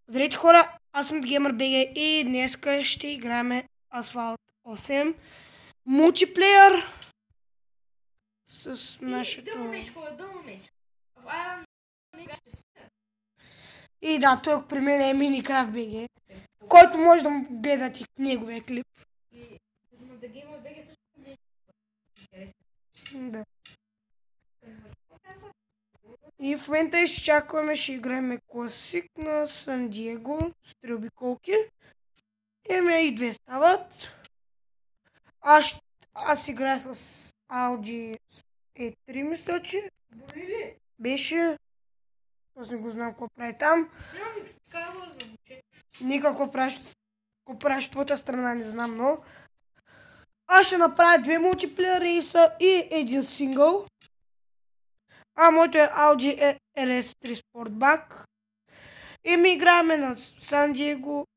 Здравейте хора, аз съм GamerBG и днеска ще играем Асфалт 8 мултиплеер с нашето... Дълно меч. И да, тук при мен е Minecraft BG, който може да му гледате неговия клип. Да GamerBG също не е Да. И в момента изчакваме, ще играем класик на Сан Диего с 3 обиколки. Имаме и 2 стават. Аз играя с Audi E3, мисля, че беше. Аз не го знам какво прави там. Снимам с такава възможност. Ника какво правиш в твоята страна, не знам, но аз ще направя 2 мултиплеер рейса и един сингъл. Моето е Audi RS3 Sportback. И ми играеме на Сан Диего,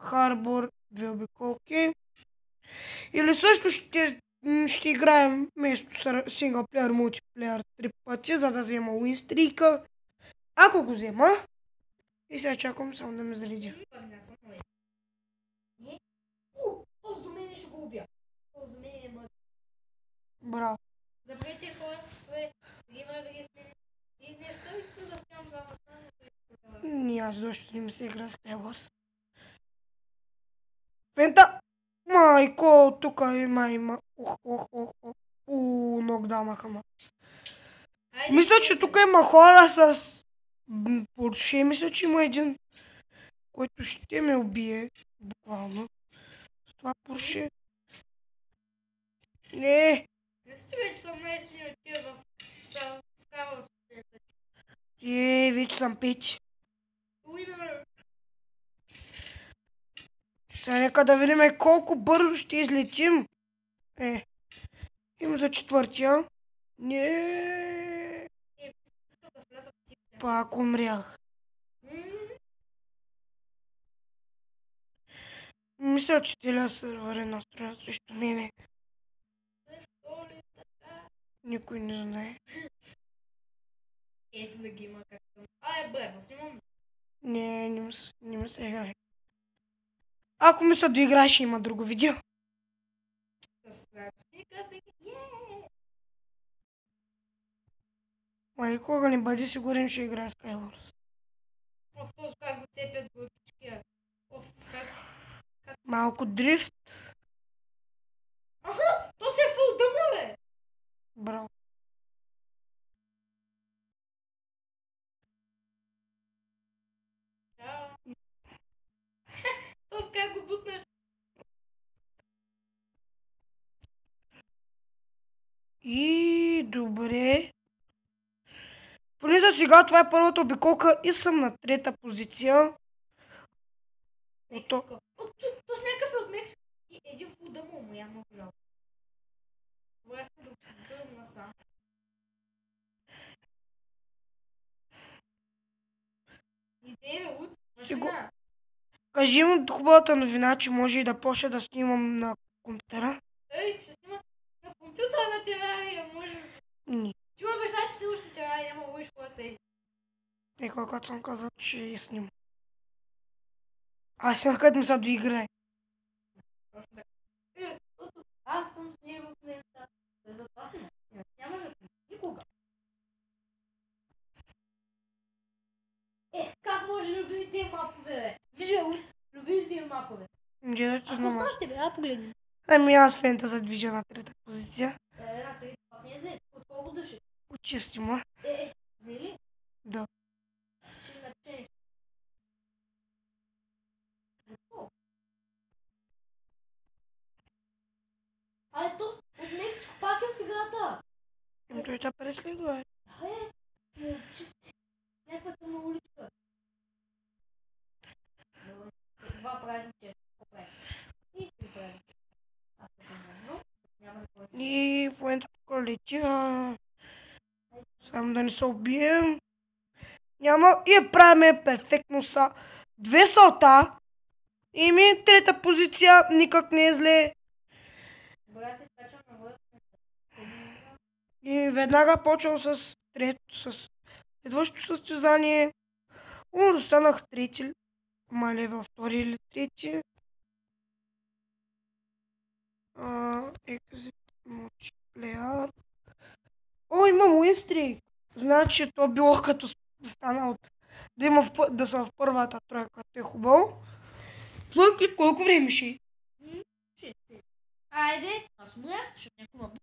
Харбор, 2 обиколки. Или също ще играем вместо синглплеер, мултиплеер 3 пъти, за да взема уинстрика. Ако го взема, и сега чакам само да ме заредя. Този до мен ще го убия. Този до мен е мъд. Браво. Забравете хора, това е GamerBG с мен. И днеска искам да снимам двамата. Ни аз защо не ми се игра с Skywars. Фента! Майко, тук има. Нокдаунаха ма. Мисля, че тук има хора с Порше. Мисля, че има един, който ще ме убие. Буквално. С това Порше. Не! Не стига, че съм най-смил от тия в скава с пета. Вече съм пети. Уинър! Сега нека да видим колко бързо ще излетим. Има за четвъртия. Не. Пак умрях. Мисля, че теля сървър настроя срещу мене. Защо ли така? Никой не знае. Ето да ги има как съм. Брат, да снимам. Не ми се играе. Ако мисля да играеш, ще има друго видео. Кога не бъде сигурен, ще играе Skywars. Този как го цепят глътички. Малко дрифт. То се е фул дъмно, бе! Браво. Този как го бутнах. И добре. Поне за сега това е първата обиколка и съм на трета позиция. То с някакъв е от Мексико. И един фул дъмно му я много жалко. Това искам да гърм насам. Идея от машина. Кажи му хубавата новина, че може и да почне да снимам на компютъра. Ще снима на компютъра на терария, може. Не. Ти ме обеща, че снимаш на терария, няма лъж хората и. Когато съм казал, че я снимам. Аз съм къде ми са доиграе. Точно така. Аз съм с него в неща. За това снимам. Няма да снимам. Никога. Как може любимите мапове, бе? Вижда от любимите мапове. Дядето знам. Какво с тебе? Погледни. Аз фента за движа на трета позиция. На трета пак не е зле. От колко души? От 6. Зели? Да. Ще напишеш. Какво? То от Мексико пак е в играта. Той те преследва. Чисти. Някаква на уличка. Два празниче. И три празниче. Аз не съм върнал. Няма да повече. И в момента тук лети. Само да не се убием. Няма. И правиме перфектно са. 2 салта. И ми трета позиция. Никак не е зле. Добре, се скачам на върх. И веднага почвам с трето, с следващото състезание. Останах трети. Ма левел втори или трети. Exit multiplayer. О, имам уинстрик. Значи то било като стана от... Да съм в първата тройка. Те е хубаво. Твърки колко време ще е? Айде, аз му дях, защото някакво бъбна.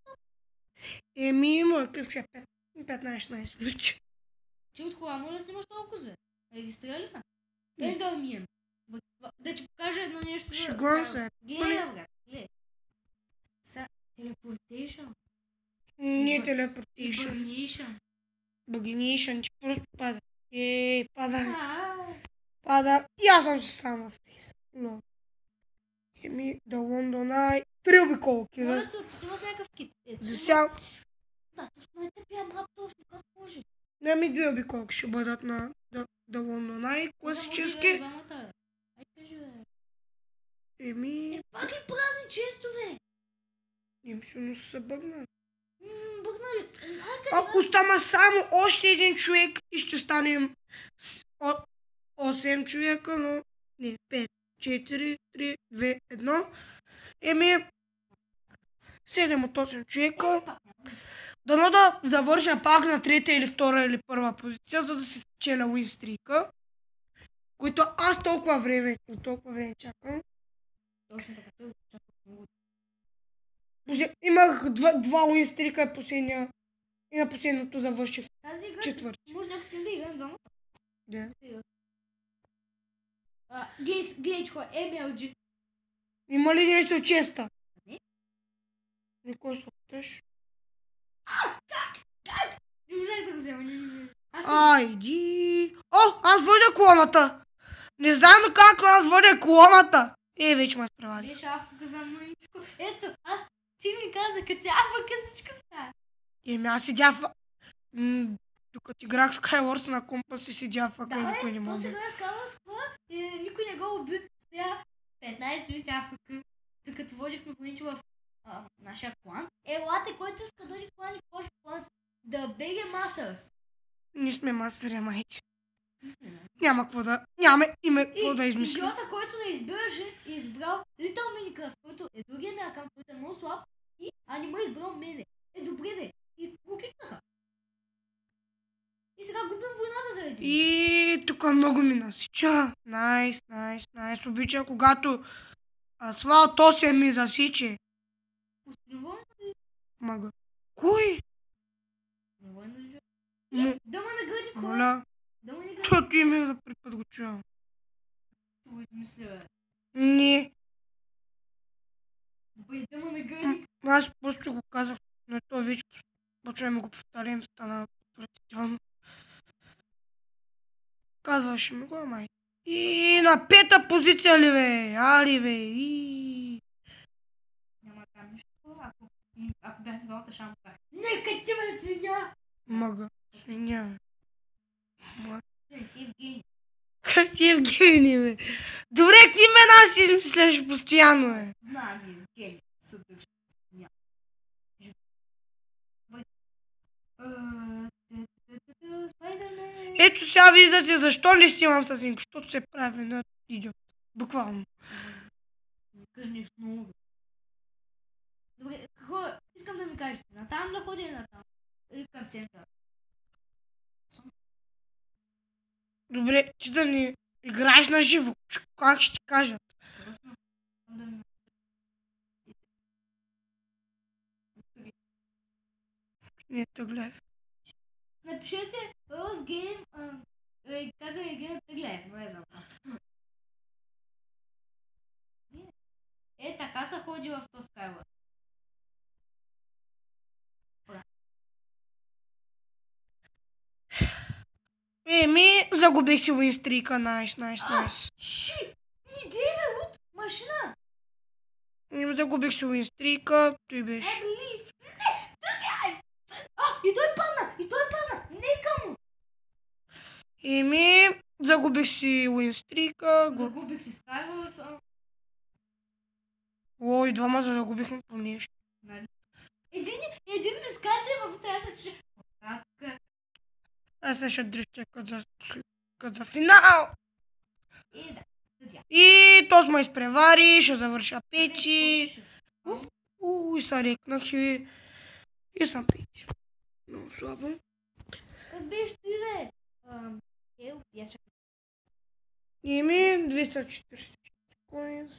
Моят клип ще е 15-16 минути. Ти от кола може да снимаш толкова зве. Регистрирали са? Да мием. Да ти покажа едно нещо. Шегувам се. Гледай, брат. Гледай. Са, телепортейшн. Не телепортейшн. Багнейшн. Багнейшн, ти просто пада. Пада. Пада. И аз съм си сам в рейс. Но. Да Лондон Ай. 3 обиколки. Моля се, посима с някакъв кит. За сега. Да, точно е тъпия брат точно. Как може? Не, 2 обиколки ще бъдат на да Лондон Ай. Класически. Ай, кажи, бе. Пак ли празни честове? Силно са бъгнали. Бъгнали. Остана само още един човек и ще станем 8 човека, но не, 5, 4, 3, 2, 1. 7 от 8 човека. Дано да завърша пак на трета или втора или първа позиция, за да се спечеля уинстрика, които аз толкова време чакам. Точно така, те чакат много. Имах 2 уинстрика и на последното завърших тази игра, четвърти. може някакъв да играем двамата. Да. Гледай, че MLG. Има ли нещо в честа? Не. Никой се опиташ. Как? Не можах да го взема. Айди. Аз водя колоната. Не знам как аз водя колоната. Вече ме изпревари. Беше афъка за мъничко. Ето, ти ми каза, като си афъка всичко става. Аз седя в... Докато играх Skywars на компа си седя в афъка и никой не то може. сега е Skywars, никой не го уби. Сега 15 минути афъка. Докато водихме пониче в нашия клан. Елате, който иска да дойде в клан и в Porsche клан да BG Masters. Не сме мастери, майче. Мисля, Няма какво да... Няма какво да измислим. Идиота, който да е избрал Little Minecraft, който е другия ми акаунт, който е много слаб, и не ме избрал мене. Добре де. И го кикнаха. И сега губим войната заради. И тук много ми насича. Найс. Обича, когато асфалт 8 ми засиче. Установено ли? Мага. Кой? Установено ли? Да ме награди хора. Моля. Да ме награди. Тото име да припът го чувам. Това измисля, бе. Не. Добре, да ме награди. Аз просто го казах, но това вече почваме го повторим, стана отвратително. Казваше ми го, май. И на 5-та позиция ли, бе? Али, бе. Няма да кажа нищо. Ако бях двамата, ще му кажа. Нека ти ме свиня! Мага. Свиня. Не си Евгений. Как ти Евгений, бе? Добре, какви имена си измисляш постоянно, бе? Знам Евгений. Съдържа свиня. Спайдермен. Ето сега виждате защо ли снимам с Нинко, защото се прави на идиот. Буквално. Кажи нещо много. Добре, какво искам да ми кажете? Натам да ходя или натам? Или към центъра? Добре, ти да ни играеш на живо. Как ще ти кажа? Точно. Да ми... Не, те гледай. Напишете Rose Game, как да реагира Тъгле, но е забрал. Така се ходи в този Skywars. Загубих си уинстрика. Найс. Ши! Не дей, лут! Машина! Загубих си уинстрика. Той беше. Не! И той падна! Нека му! Загубих си уинстрика. Загубих си Skywars. И двама загубихме по нещо. Един ми скача, но трябва да се че... Аз ще дрифтя като за финал. Да. И то ме изпревари, ще завърша пети. И се рекнах и съм пети. Много слабо. Как беше ти, бе? Я чакай. Еми, 240 коинс.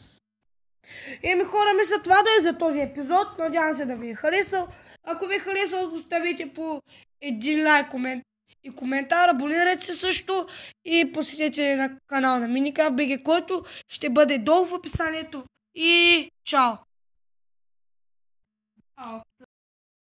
Еми, хора, мисля това да е за този епизод. Надявам се да ви е харесал. Ако ви е харесал, оставите по един лайк и коментар. Абонирайте се също и посетете на канал на Minecraft BG, който ще бъде долу в описанието. И чао!